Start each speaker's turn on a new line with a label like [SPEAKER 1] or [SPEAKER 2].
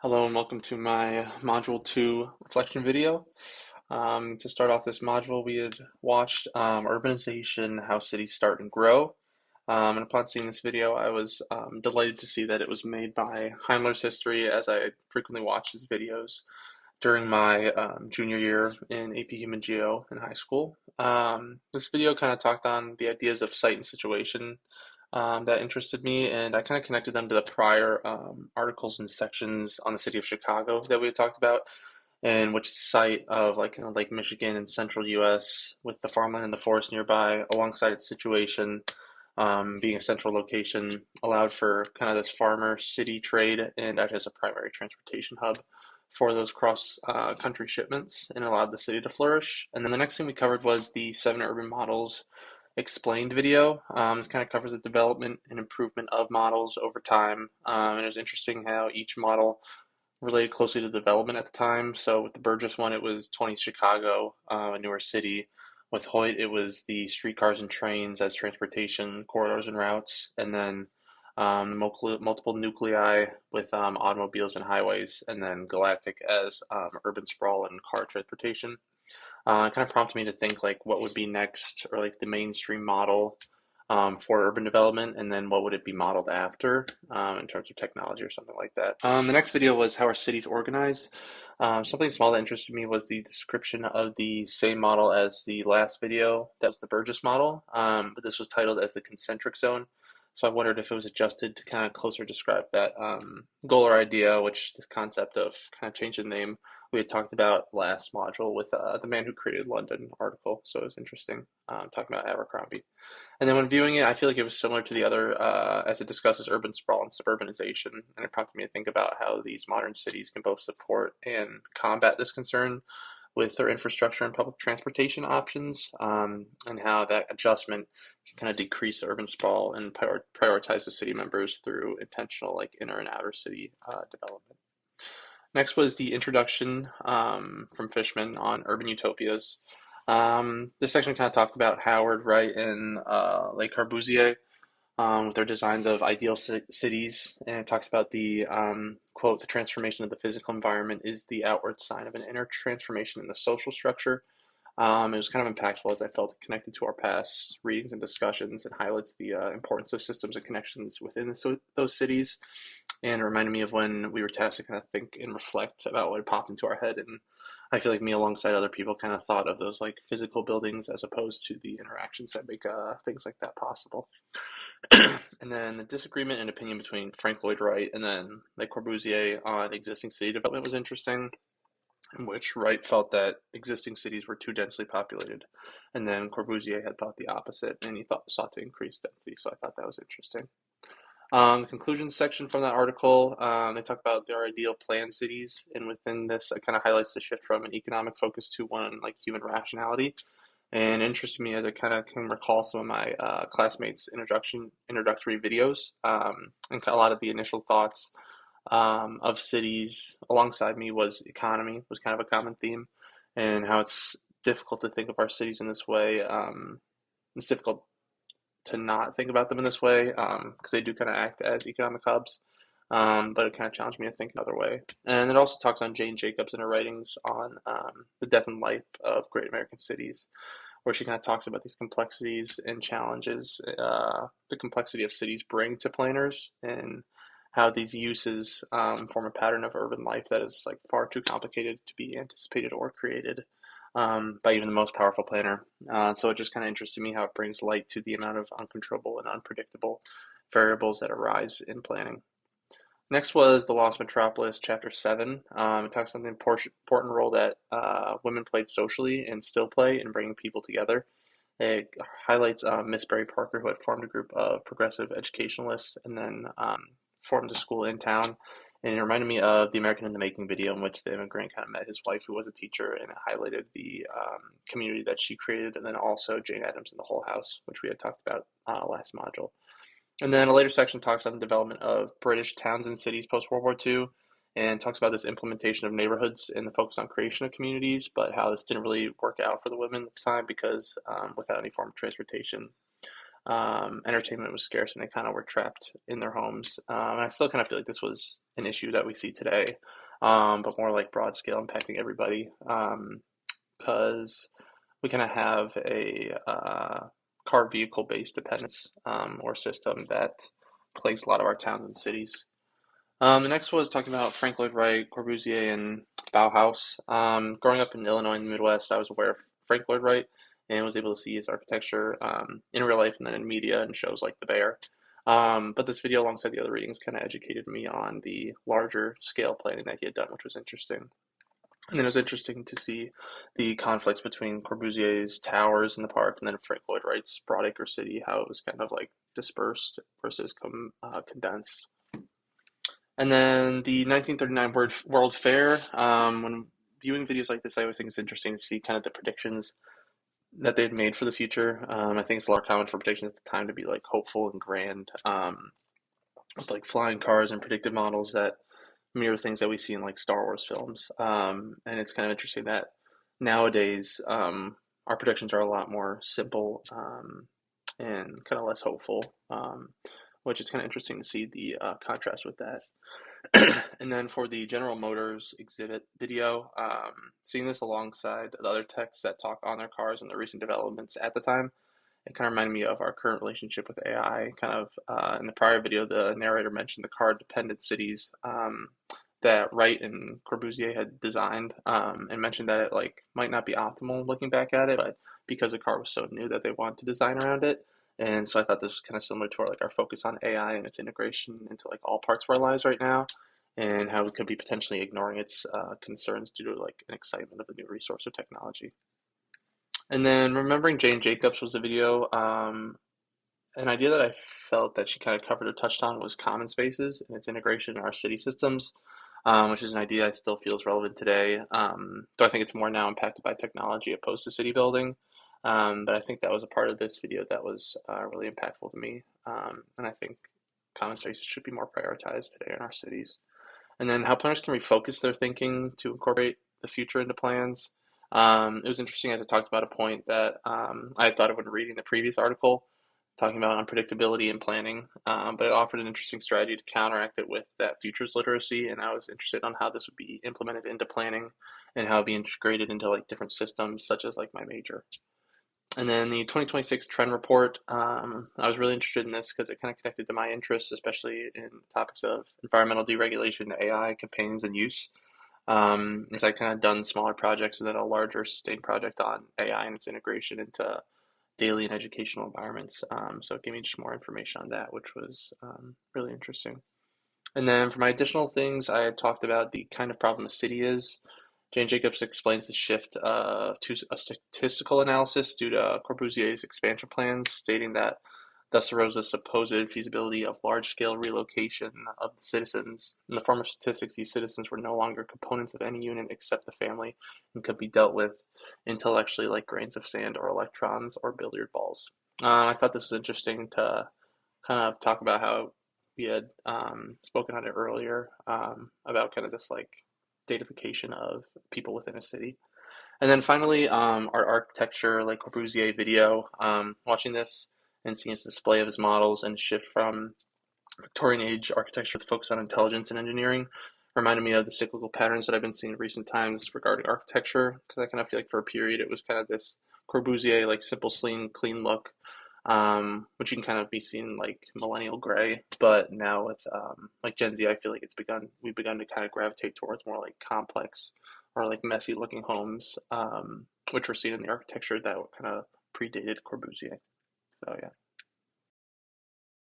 [SPEAKER 1] Hello and welcome to my Module 2 reflection video. To start off this module, we had watched Urbanization, How Cities Start and Grow. And upon seeing this video, I was delighted to see that it was made by Heimler's History, as I frequently watched his videos during my junior year in AP Human Geo in high school. This video kind of talked on the ideas of site and situation that interested me, and I kind of connected them to the prior articles and sections on the city of Chicago that we had talked about, and which site of like Lake Michigan in central U.S. with the farmland and the forest nearby, alongside its situation, being a central location, allowed for kind of this farmer city trade and act as a primary transportation hub for those cross country shipments and allowed the city to flourish. And then the next thing we covered was the 7 urban models explained video. This kind of covers the development and improvement of models over time. And it was interesting how each model related closely to development at the time. So with the Burgess one, it was 20 Chicago, a newer city. With Hoyt, it was the streetcars and trains as transportation corridors and routes. And then multiple nuclei with automobiles and highways. And then Galactic as urban sprawl and car transportation. It kind of prompted me to think like what would be next, or like the mainstream model for urban development, and then what would it be modeled after in terms of technology or something like that. The next video was how our cities organized. Something small that interested me was the description of the same model as the last video. That was the Burgess model, but this was titled as the concentric zone. So I wondered if it was adjusted to kind of closer describe that goal or idea, which this concept of kind of changing the name we had talked about last module with the Man Who Created London article. So it was interesting talking about Abercrombie. And then when viewing it, I feel like it was similar to the other as it discusses urban sprawl and suburbanization. And it prompted me to think about how these modern cities can both support and combat this concern with their infrastructure and public transportation options, and how that adjustment can kind of decrease the urban sprawl and prioritize the city members through intentional like inner and outer city development. Next was the introduction from Fishman on urban utopias. This section kind of talked about Howard, Wright, and Le Corbusier with their designs of ideal cities, and it talks about the quote, the transformation of the physical environment is the outward sign of an inner transformation in the social structure. It was kind of impactful as I felt it connected to our past readings and discussions, and highlights the importance of systems and connections within those cities, and it reminded me of when we were tasked to kind of think and reflect about what had popped into our head. And I feel like me, alongside other people, kind of thought of those like physical buildings as opposed to the interactions that make things like that possible. And then the disagreement and opinion between Frank Lloyd Wright and then Le Corbusier on existing city development was interesting, in which Wright felt that existing cities were too densely populated, and then Corbusier had thought the opposite, and he sought to increase density. So I thought that was interesting. The conclusions section from that article, they talk about their ideal planned cities, and within this, it kind of highlights the shift from an economic focus to one like human rationality. And it interested me as I kind of can recall some of my classmates' introductory videos, and a lot of the initial thoughts of cities alongside me was economy was kind of a common theme, and how it's difficult to think of our cities in this way. It's difficult to not think about them in this way because they do kind of act as economic hubs. But it kind of challenged me to think another way. And it also talks on Jane Jacobs in her writings on the death and life of great American cities, where she kind of talks about these complexities and challenges the complexity of cities bring to planners, and how these uses form a pattern of urban life that is like far too complicated to be anticipated or created by even the most powerful planner. So it just kind of interested me how it brings light to the amount of uncontrollable and unpredictable variables that arise in planning. Next was The Lost Metropolis, Chapter 7. It talks about the important role that women played socially and still play in bringing people together. It highlights Miss Berry Parker, who had formed a group of progressive educationalists and then formed a school in town. And it reminded me of the American in the Making video, in which the immigrant kind of met his wife, who was a teacher, and it highlighted the community that she created, and then also Jane Addams in the Whole House, which we had talked about last module. And then a later section talks on the development of British towns and cities post-World War II, and talks about this implementation of neighborhoods and the focus on creation of communities, but how this didn't really work out for the women at the time because without any form of transportation, entertainment was scarce and they kind of were trapped in their homes. And I still kind of feel like this was an issue that we see today, but more like broad scale impacting everybody. Because we kind of have a car vehicle based dependence or system that plagues a lot of our towns and cities. The next was talking about Frank Lloyd Wright, Corbusier, and Bauhaus. Growing up in Illinois in the Midwest, I was aware of Frank Lloyd Wright and was able to see his architecture in real life and then in media and shows like The Bear. But this video, alongside the other readings, kind of educated me on the larger scale planning that he had done, which was interesting. And then it was interesting to see the conflicts between Corbusier's towers in the park and then Frank Lloyd Wright's Broadacre City, how it was kind of like dispersed versus condensed. And then the 1939 World Fair, when viewing videos like this, I always think it's interesting to see kind of the predictions that they'd made for the future. I think it's a lot common for predictions at the time to be like hopeful and grand, with like flying cars and predictive models that mirror things that we see in like Star Wars films. And it's kind of interesting that nowadays our predictions are a lot more simple and kind of less hopeful, which is kind of interesting to see the contrast with that. And then for the General Motors exhibit video, seeing this alongside the other techs that talk on their cars and the recent developments at the time, it kind of reminded me of our current relationship with AI. Kind of in the prior video, the narrator mentioned the car-dependent cities that Wright and Corbusier had designed, and mentioned that it like might not be optimal looking back at it, but because the car was so new that they wanted to design around it. And so I thought this was kind of similar to our focus on AI and its integration into like all parts of our lives right now, and how we could be potentially ignoring its concerns due to like an excitement of a new resource or technology. And then remembering Jane Jacobs was the video. An idea that I felt that she kind of covered or touched on was common spaces and its integration in our city systems, which is an idea I still feel is relevant today. Though I think it's more now impacted by technology opposed to city building. But I think that was a part of this video that was really impactful to me. And I think common spaces should be more prioritized today in our cities. And then how planners can refocus their thinking to incorporate the future into plans. It was interesting as I talked about a point that I had thought of when reading the previous article, talking about unpredictability and planning, but it offered an interesting strategy to counteract it with that futures literacy, and I was interested on how this would be implemented into planning and how it'd be integrated into like different systems, such as like my major. And then the 2026 trend report, I was really interested in this because it kind of connected to my interests, especially in topics of environmental deregulation, AI, campaigns, and use. As I kind of done smaller projects and then a larger sustained project on AI and its integration into daily and educational environments. So it gave me just more information on that, which was really interesting. And then for my additional things, I had talked about the kind of problem a city is. Jane Jacobs explains the shift to a statistical analysis due to Corbusier's expansion plans, stating that thus arose the supposed feasibility of large-scale relocation of the citizens. In the form of statistics, these citizens were no longer components of any unit except the family and could be dealt with intellectually like grains of sand or electrons or billiard balls. I thought this was interesting to kind of talk about how we had spoken on it earlier about kind of this like datafication of people within a city. And then finally, our architecture, like Corbusier video, watching this and seeing its display of his models and shift from Victorian age architecture with focus on intelligence and engineering reminded me of the cyclical patterns that I've been seeing in recent times regarding architecture, because I kind of feel like for a period it was kind of this Corbusier, like simple, clean look, which you can kind of be seen like millennial gray. But now with like Gen Z, I feel like we've begun to kind of gravitate towards more like complex or like messy looking homes, which we're seeing in the architecture that kind of predated Corbusier. So yeah.